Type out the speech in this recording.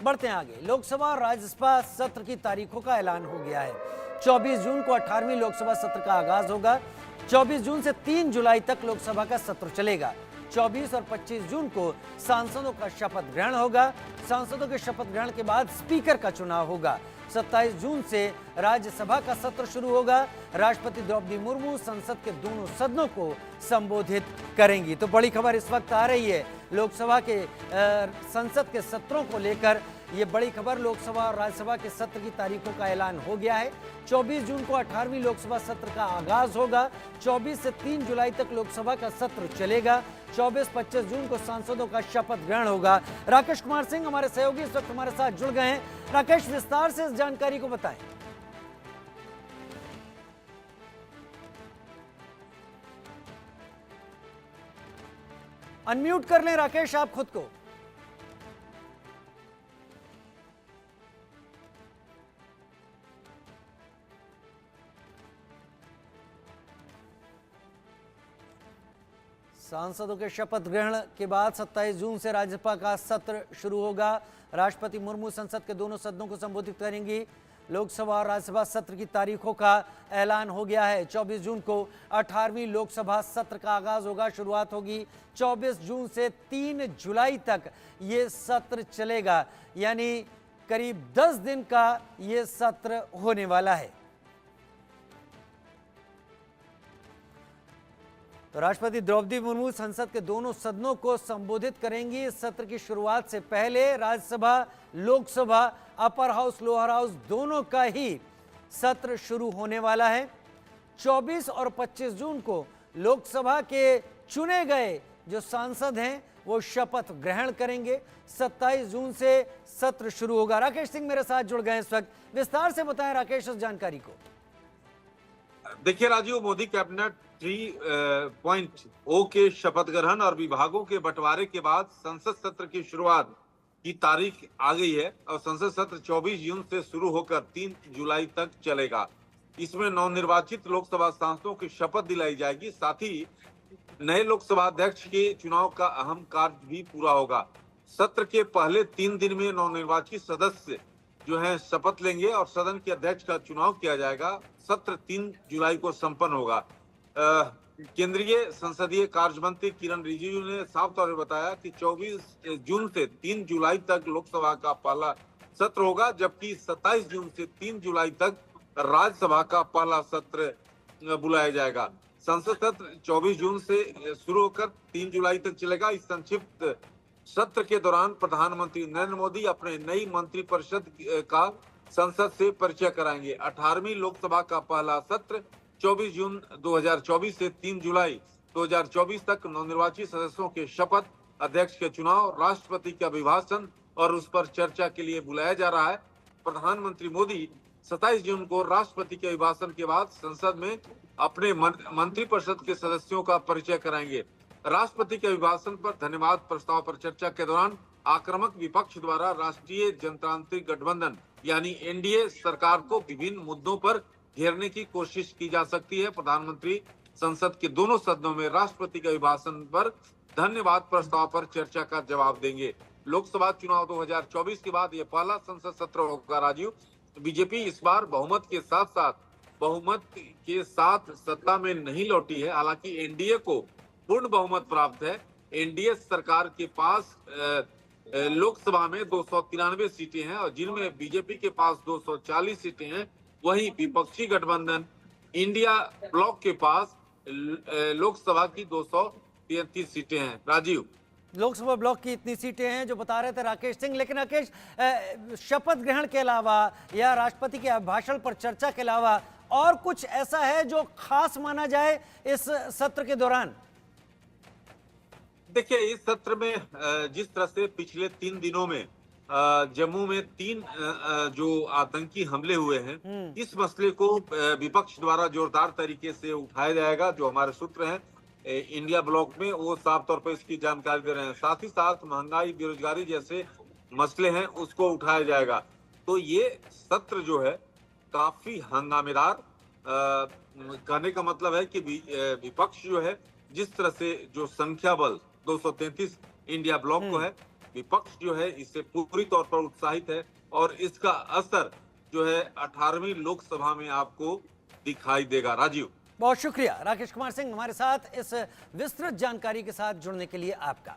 बढ़ते हैं आगे। लोकसभा और राज्यसभा सत्र की तारीखों का ऐलान हो गया है। 24 जून को 18वीं लोकसभा सत्र का आगाज होगा। 24 जून से 3 जुलाई तक लोकसभा का सत्र चलेगा। 24 और 25 जून को सांसदों का शपथ ग्रहण होगा। सांसदों के शपथ ग्रहण के बाद स्पीकर का चुनाव होगा। 27 जून से राज्यसभा का सत्र शुरू होगा। राष्ट्रपति द्रौपदी मुर्मू संसद के दोनों सदनों को संबोधित करेंगी। तो बड़ी खबर इस वक्त आ रही है लोकसभा के संसद के सत्रों को लेकर। ये बड़ी खबर, लोकसभा और राज्यसभा के सत्र की तारीखों का ऐलान हो गया है। 24 जून को 18वीं लोकसभा सत्र का आगाज होगा। 24 से 3 जुलाई तक लोकसभा का सत्र चलेगा। 24-25 जून को सांसदों का शपथ ग्रहण होगा। राकेश कुमार सिंह हमारे सहयोगी इस वक्त हमारे साथ जुड़ गए हैं। राकेश, विस्तार से इस जानकारी को बताएं। अनम्यूट कर लें राकेश आप खुद को। सांसदों के शपथ ग्रहण के बाद 27 जून से राज्यसभा का सत्र शुरू होगा। राष्ट्रपति मुर्मू संसद के दोनों सदनों को संबोधित करेंगी। लोकसभा और राज्यसभा सत्र की तारीखों का ऐलान हो गया है। 24 जून को 18वीं लोकसभा सत्र का आगाज होगा, शुरुआत होगी। 24 जून से 3 जुलाई तक ये सत्र चलेगा, यानी करीब 10 दिन का ये सत्र होने वाला है। तो राष्ट्रपति द्रौपदी मुर्मू संसद के दोनों सदनों को संबोधित करेंगी। इस सत्र की शुरुआत से पहले Rajya Sabha, Lok Sabha, upper house, lower house दोनों का ही सत्र शुरू होने वाला है। 24 और 25 जून को लोकसभा के चुने गए जो सांसद हैं वो शपथ ग्रहण करेंगे। 27 जून से सत्र शुरू होगा। राकेश सिंह मेरे साथ जुड़ गए इस वक्त, विस्तार से बताएं राकेश उस जानकारी को। देखिए राजीव, मोदी कैबिनेट 3.0 के शपथ ग्रहण और विभागों के बंटवारे के बाद संसद सत्र की शुरुआत की तारीख आ गई है और संसद सत्र 24 जून से शुरू होकर 3 जुलाई तक चलेगा। इसमें नवनिर्वाचित लोकसभा सांसदों की शपथ दिलाई जाएगी। साथ ही नए लोकसभा अध्यक्ष के चुनाव का अहम कार्य भी पूरा होगा। सत्र के पहले 3 दिन में नवनिर्वाचित सदस्य जो है शपथ लेंगे और सदन के अध्यक्ष का चुनाव किया जाएगा। सत्र 3 जुलाई को संपन्न होगा। केंद्रीय संसदीय कार्य मंत्री किरण रिजिजू ने साफ तौर पर बताया कि 24 जून से 3 जुलाई तक लोकसभा का पहला सत्र होगा, जबकि 27 जून से 3 जुलाई तक राज्यसभा का पहला सत्र बुलाया जाएगा। संसद सत्र 24 जून से शुरू होकर 3 जुलाई तक चलेगा। इस संक्षिप्त सत्र के दौरान प्रधानमंत्री नरेंद्र मोदी अपने नई मंत्रिपरिषद का संसद से परिचय कराएंगे। 18वीं लोकसभा का पहला सत्र 24 जून 2024 से 3 जुलाई 2024 तक नवनिर्वाचित सदस्यों के शपथ, अध्यक्ष के चुनाव, राष्ट्रपति के अभिभाषण और उस पर चर्चा के लिए बुलाया जा रहा है। प्रधानमंत्री मोदी 27 जून को राष्ट्रपति के अभिभाषण के बाद संसद में अपने मंत्रिपरिषद के सदस्यों का परिचय कराएंगे। राष्ट्रपति के अभिभाषण पर धन्यवाद प्रस्ताव पर चर्चा के दौरान आक्रामक विपक्ष द्वारा राष्ट्रीय जनतांत्रिक गठबंधन यानी एनडीए सरकार को विभिन्न मुद्दों पर घेरने की कोशिश की जा सकती है। प्रधानमंत्री संसद के दोनों सदनों में राष्ट्रपति के अभिभाषण पर धन्यवाद प्रस्ताव पर चर्चा का जवाब देंगे। लोकसभा चुनाव 2024 के बाद यह पहला संसद सत्र होगा। राजीव, बीजेपी इस बार बहुमत के साथ सत्ता में नहीं लौटी है। हालांकि एनडीए को पूर्ण बहुमत प्राप्त है। एनडीए सरकार के पास लोकसभा में 293 सीटें हैं और जिनमें बीजेपी के पास 240 सीटें हैं। वहीं विपक्षी गठबंधन इंडिया ब्लॉक के पास लोकसभा की 233 सीटें हैं। राजीव, लोकसभा ब्लॉक की इतनी सीटें हैं जो बता रहे थे राकेश सिंह। लेकिन राकेश, शपथ ग्रहण के अलावा या राष्ट्रपति के अभिभाषण पर चर्चा के अलावा और कुछ ऐसा है जो खास माना जाए इस सत्र के दौरान? देखिए, इस सत्र में जिस तरह से पिछले 3 दिनों में जम्मू में 3 जो आतंकी हमले हुए हैं, इस मसले को विपक्ष द्वारा जोरदार तरीके से उठाया जाएगा। जो हमारे सूत्र हैं इंडिया ब्लॉक में, वो साफ तौर पर इसकी जानकारी दे रहे हैं। साथ ही साथ महंगाई, बेरोजगारी जैसे मसले हैं उसको उठाया जाएगा। तो ये सत्र जो है काफी हंगामेदार, कहने का मतलब है कि विपक्ष जो है जिस तरह से जो संख्या बल 233 इंडिया ब्लॉक को है, विपक्ष जो है इससे पूरी तौर पर उत्साहित है और इसका असर जो है 18वीं लोकसभा में आपको दिखाई देगा। राजीव, बहुत शुक्रिया राकेश कुमार सिंह हमारे साथ इस विस्तृत जानकारी के साथ जुड़ने के लिए आपका।